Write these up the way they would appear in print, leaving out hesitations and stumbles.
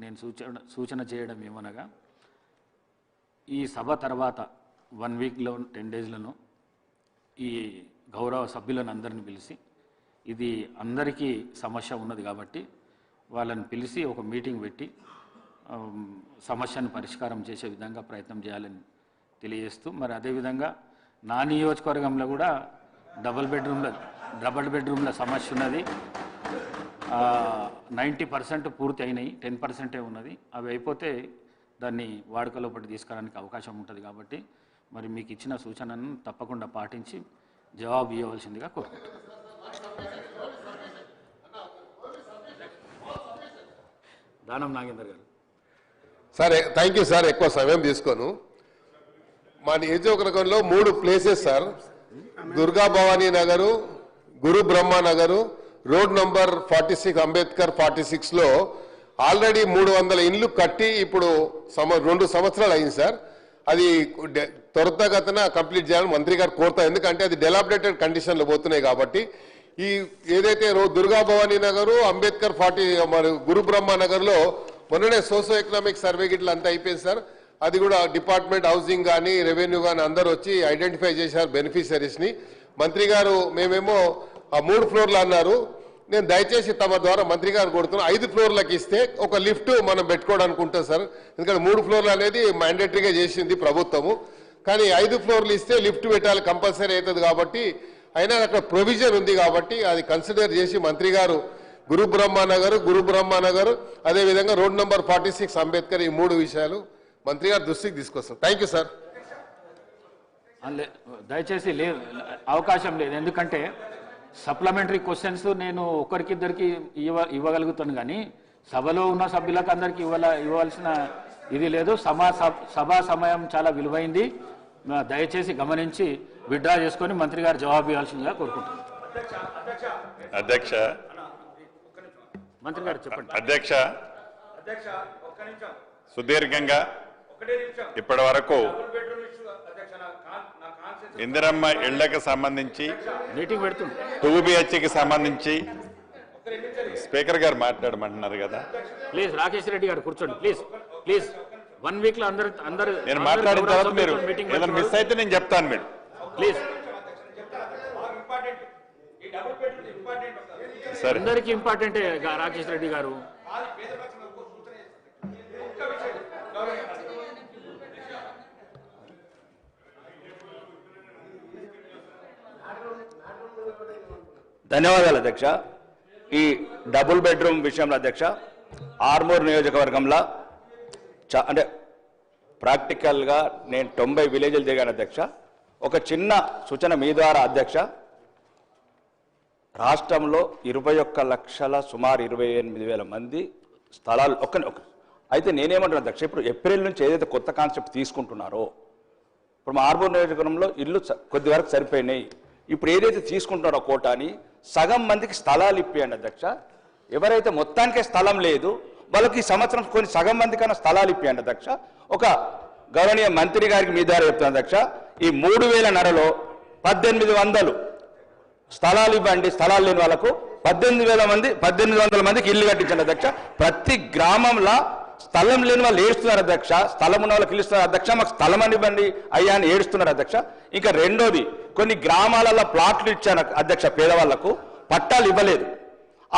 నేను సూచన చేయడం ఏమనగా, ఈ సభ తర్వాత 1 వీక్లో 10 డేస్లను ఈ గౌరవ సభ్యులను అందరిని పిలిచి, ఇది అందరికీ సమస్య ఉన్నది కాబట్టి వాళ్ళని పిలిచి ఒక మీటింగ్ పెట్టి సమస్యను పరిష్కారం చేసే విధంగా ప్రయత్నం చేయాలని తెలియజేస్తూ, మరి అదేవిధంగా నా నియోజకవర్గంలో కూడా డబుల్ బెడ్రూమ్ల సమస్య ఉన్నది. 90% పూర్తి అయినాయి, 10% ఉన్నది. అవి అయిపోతే దాన్ని వాడుకలోపటి తీసుకురావడానికి అవకాశం ఉంటుంది కాబట్టి మరి మీకు ఇచ్చిన సూచనను తప్పకుండా పాటించి జవాబు ఇవ్వవలసిందిగా కోరుకుంటున్నాను. దానం నాగేందర్ గారు. Sir thank you sir. ఎక్కువ సమయం తీసుకోను. మా నియోజకవర్గంలో 3 places sir, Durga Bhavani Nagar, Guru Brahma Nagar, road number 46 Ambedkar 46లో ఆల్రెడీ 300 ఇండ్లు కట్టి ఇప్పుడు 2 సంవత్సరాలు అయింది సార్. అది త్వరితగతిన కంప్లీట్ చేయాలని మంత్రి గారు కోరుతారు. ఎందుకంటే అది డెలాబరేటెడ్ కండిషన్లో పోతున్నాయి కాబట్టి. ఈ ఏదైతే దుర్గా భవానీ నగరు, అంబేద్కర్ 40 మరియు గురు బ్రహ్మ నగర్లో మొన్ననే సోషో ఎకనామిక్ సర్వే గిట్ల అంతా అయిపోయింది సార్. అది కూడా డిపార్ట్మెంట్ హౌసింగ్ కానీ రెవెన్యూ కానీ అందరూ వచ్చి ఐడెంటిఫై చేశారు బెనిఫిషరీస్ని. మంత్రి గారు మేమేమో ఆ 3 ఫ్లోర్లు అన్నారు. నేను దయచేసి తమ ద్వారా మంత్రి గారు కొడుతున్నా 5 ఫ్లోర్లకు ఇస్తే ఒక లిఫ్ట్ మనం పెట్టుకోవడానికి ఉంటుంది సార్. ఎందుకంటే 3 ఫ్లోర్లు అనేది మ్యాండేటరీగా చేసింది ప్రభుత్వము. కానీ 5 ఫ్లోర్లు ఇస్తే లిఫ్ట్ పెట్టాలి కంపల్సరీ అవుతుంది కాబట్టి, అయినా అక్కడ ప్రొవిజన్ ఉంది కాబట్టి అది కన్సిడర్ చేసి మంత్రి గారు గురు బ్రహ్మ నగర్ అదేవిధంగా రోడ్ నంబర్ 46 అంబేద్కర్ ఈ 3 విషయాలు మంత్రి గారు దృష్టికి తీసుకొస్తాం. Thank you sir. దయచేసి అవకాశం లేదు, ఎందుకంటే సప్లిమెంటరీ క్వశ్చన్స్ నేను ఒకరికిద్దరికి ఇవ్వగలుగుతాను కానీ సభలో ఉన్న సభ్యులకు అందరికీ ఇవ్వవలసిన ఇది లేదు. సభా సమయం చాలా విలువైంది. దయచేసి గమనించి విత్డ్రా చేసుకొని మంత్రి గారు జవాబు ఇవ్వాల్సిందిగా కోరుకుంటున్నాను. అధ్యక్ష, మంత్రి గారు చెప్పండి. అధ్యక్ష, సుదీర్ఘంగా ఇప్పటి వరకు ఇందిరమ్మ ఇళ్లకు సంబంధించి మీటింగ్ పెడుతుంది, 2 BHకి సంబంధించి స్పీకర్ గారు మాట్లాడమంటున్నారు కదా. ప్లీజ్ రాకేష్ రెడ్డి గారు కూర్చోండి ప్లీజ్ 1 వీక్లో అందరు నేను మాట్లాడిన తర్వాత మీరు ఏదైనా మిస్ అయితే నేను చెప్తాను. మీరు ప్లీజ్ సరే, అందరికీ ఇంపార్టెంటే రాకేష్ రెడ్డి గారు. ధన్యవాదాలు అధ్యక్ష. ఈ డబుల్ బెడ్రూమ్ విషయంలో అధ్యక్ష, ఆర్మూర్ నియోజకవర్గంలో అంటే ప్రాక్టికల్గా నేను 90 విలేజ్లు తిరిగాను అధ్యక్ష. ఒక చిన్న సూచన మీ ద్వారా అధ్యక్ష, రాష్ట్రంలో 21 లక్షల సుమారు 28,000 మంది స్థలాలు అయితే నేనేమంటున్నా అధ్యక్ష, ఇప్పుడు ఏప్రిల్ నుంచి ఏదైతే కొత్త కాన్సెప్ట్ తీసుకుంటున్నారో, ఇప్పుడు మా ఆర్మూర్ నియోజకవర్గంలో ఇల్లు కొద్ది వరకు సరిపోయినాయి. ఇప్పుడు ఏదైతే తీసుకుంటున్నారో కోటాని సగం మందికి స్థలాలు ఇప్పియండి అధ్యక్ష. ఎవరైతే మొత్తానికే స్థలం లేదు వాళ్ళకి ఈ సంవత్సరం కొన్ని సగం మంది కన్నా స్థలాలు ఇప్పియండి అధ్యక్ష. ఒక గౌరవనీయ మంత్రి గారికి మీ ద్వారా చెప్తాను అధ్యక్ష, ఈ 3,000 1800 స్థలాలు ఇవ్వండి. స్థలాలు లేని వాళ్ళకు 1800 మందికి ఇల్లు కట్టించండి అధ్యక్ష. ప్రతి గ్రామంలో స్థలం లేని వాళ్ళు ఏడుస్తున్నారు అధ్యక్ష, స్థలం ఉన్న వాళ్ళకి ఇల్లుస్తున్నారు అధ్యక్ష, మాకు స్థలం అని ఇవ్వండి అయ్యా అని ఏడుస్తున్నారు అధ్యక్ష. ఇంకా రెండోది, కొన్ని గ్రామాలలో ప్లాట్లు ఇచ్చాను అధ్యక్ష, పేదవాళ్లకు పట్టాలు ఇవ్వలేదు.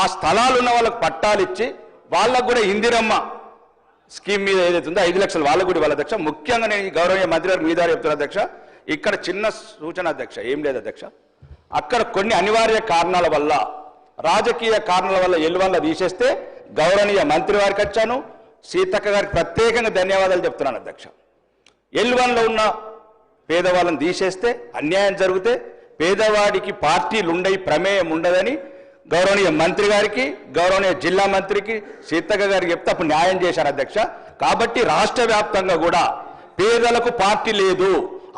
ఆ స్థలాలు ఉన్న వాళ్ళకు పట్టాలు ఇచ్చి వాళ్ళకు కూడా ఇందిరమ్మ స్కీమ్ మీద ఏదైతే ఉందో 5 లక్షలు వాళ్ళకు కూడా ఇవ్వాలి అధ్యక్ష. ముఖ్యంగా నేను గౌరవనీయ మంత్రి గారికి మీ ద్వారా చెప్తున్నాను అధ్యక్ష, ఇక్కడ చిన్న సూచన అధ్యక్ష, ఏం లేదు అధ్యక్ష, అక్కడ కొన్ని అనివార్య కారణాల వల్ల, రాజకీయ కారణాల వల్ల ఎల్లువల్ల తీసేస్తే గౌరవనీయ మంత్రి వారికి వచ్చాను, సీతక్క గారికి ప్రత్యేకంగా ధన్యవాదాలు చెప్తున్నాను అధ్యక్ష. ఎల్లువన్లో ఉన్న పేదవాళ్ళని తీసేస్తే అన్యాయం జరిగితే పేదవాడికి పార్టీలు ఉండయి, ప్రమేయం ఉండదని గౌరవనీయ మంత్రి గారికి, గౌరవనీయ జిల్లా మంత్రికి, సీతక్క గారికి చెప్తే అప్పుడు న్యాయం చేశారు అధ్యక్ష. కాబట్టి రాష్ట్ర వ్యాప్తంగా కూడా పేదలకు పార్టీ లేదు,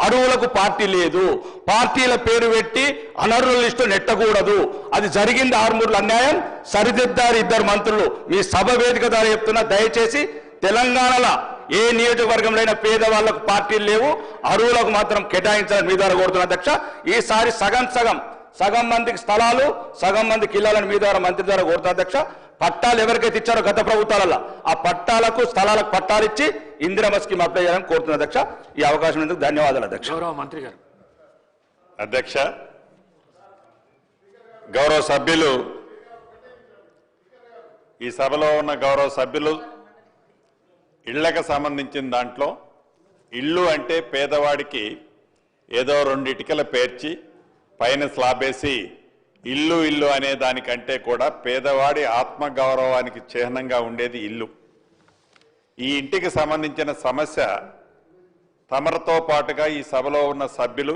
అరువులకు పార్టీ లేదు, పార్టీల పేరు పెట్టి అనర్హుల లిస్టు నెట్టకూడదు. అది జరిగింది ఆర్మూర్లో అన్యాయం, సరిదిద్దారు 2 మంత్రులు. మీ సభ వేదిక ద్వారా చెప్తున్నా, దయచేసి తెలంగాణలో ఏ నియోజకవర్గంలో అయినా పేదవాళ్లకు పార్టీలు లేవు, అరువులకు మాత్రం కేటాయించాలని మీ ద్వారా కోరుతున్నా అధ్యక్ష. ఈసారి సగం సగం మందికి స్థలాలు, సగం మందికి ఇళ్లను మీ ద్వారా మంత్రి ద్వారా కోరుతా అధ్యక్ష. పట్టాలు ఎవరికైతే ఇచ్చారో గత ప్రభుత్వాలలో ఆ పట్టాలకు స్థలాలకు పట్టాలు ఇచ్చి ఇందిరమ్మ స్కీమ్ అప్లై చేయాలని కోరుతున్నా అధ్యక్ష. ఈ అవకాశం ఎందుకు ధన్యవాదాలు అధ్యక్ష. గౌరవ మంత్రి గారు. అధ్యక్ష, గౌరవ సభ్యులు, ఈ సభలో ఉన్న గౌరవ సభ్యులు ఇళ్లకు సంబంధించిన దాంట్లో ఇల్లు అంటే పేదవాడికి ఏదో 2 ఇటుకలు పేర్చి పైన స్లాబ్ వేసి ఇల్లు ఇల్లు అనే దానికంటే కూడా పేదవాడి ఆత్మగౌరవానికి చిహ్నంగా ఉండేది ఇల్లు. ఈ ఇంటికి సంబంధించిన సమస్య తమరితో పాటుగా ఈ సభలో ఉన్న సభ్యులు,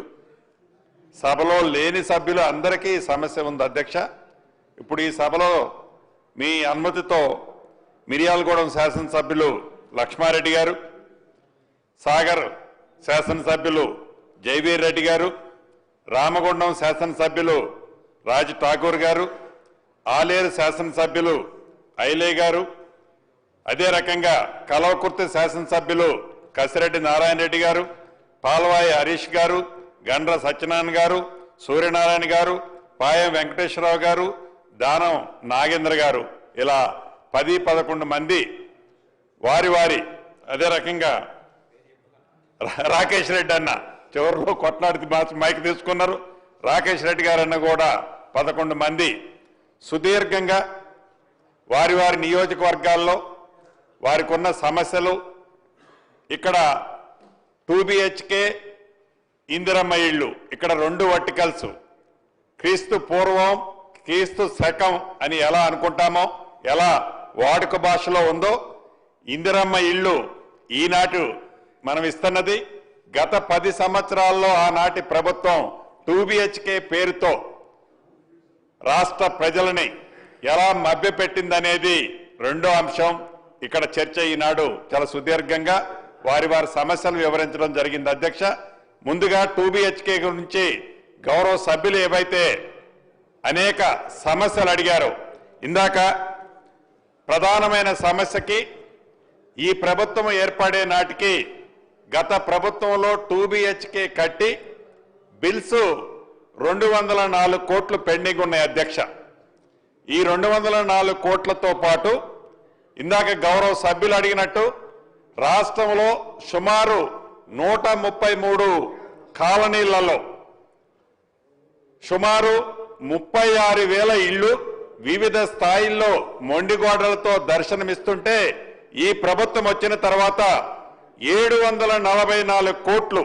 సభలో లేని సభ్యులు అందరికీ ఈ సమస్య ఉంది అధ్యక్ష. ఇప్పుడు ఈ సభలో మీ అనుమతితో మిర్యాలగూడెం శాసనసభ్యులు లక్ష్మారెడ్డి గారు, సాగర్ శాసనసభ్యులు జైవీర్ రెడ్డి గారు, రామగుండం శాసనసభ్యులు రాజ్ ఠాకూర్ గారు, ఆలేరు శాసనసభ్యులు ఐలే గారు, అదే రకంగా కల్వకుర్తి శాసనసభ్యులు కసిరెడ్డి నారాయణ రెడ్డి గారు, పాల్వాయి హరీష్ గారు, గండ్ర సత్యనారాయణ గారు, సూర్యనారాయణ గారు, పాయం వెంకటేశ్వరరావు గారు, దానం నాగేంద్ర గారు, ఇలా 10-11 మంది వారి అదే రకంగా రాకేష్ రెడ్డి అన్న చివరిలో కొట్లాడి మైక్ తీసుకున్నారు. రాకేష్ రెడ్డి గారన్న కూడా 11 మంది సుదీర్ఘంగా వారి నియోజకవర్గాల్లో వారికి ఉన్న సమస్యలు, ఇక్కడ 2 BHK ఇందిరమ్మ ఇళ్ళు, ఇక్కడ 2 వర్టికల్స్, క్రీస్తు పూర్వం క్రీస్తు శకం అని ఎలా అనుకుంటామో, ఎలా వాడుక భాషలో ఉందో ఇందిరమ్మ ఇళ్ళు ఈనాటి మనం ఇస్తున్నది గత 10 సంవత్సరాల్లో ఆనాటి ప్రభుత్వం 2 BHK పేరుతో రాష్ట్ర ప్రజలని ఎలా మభ్యపెట్టిందనేది రెండో అంశం. ఇక్కడ చర్చ ఈనాడు చాలా సుదీర్ఘంగా వారి సమస్యలు వివరించడం జరిగింది అధ్యక్ష. ముందుగా 2 BHK గురించి గౌరవ సభ్యులు ఏవైతే అనేక సమస్యలు అడిగారో, ఇందాక ప్రధానమైన సమస్యకి ఈ ప్రభుత్వం ఏర్పడే నాటికి గత ప్రభుత్వంలో 2 BHK కట్టి బిల్స్ 204 కోట్లు పెండింగ్ ఉన్నాయి అధ్యక్ష. ఈ 204 కోట్లతో పాటు ఇందాక గౌరవ సభ్యులు అడిగినట్టు రాష్ట్రంలో సుమారు 133 కాలనీలలో సుమారు 36,000 ఇళ్లు వివిధ స్థాయిల్లో మొండిగోడలతో దర్శనమిస్తుంటే ఈ ప్రభుత్వం వచ్చిన తర్వాత 744 కోట్లు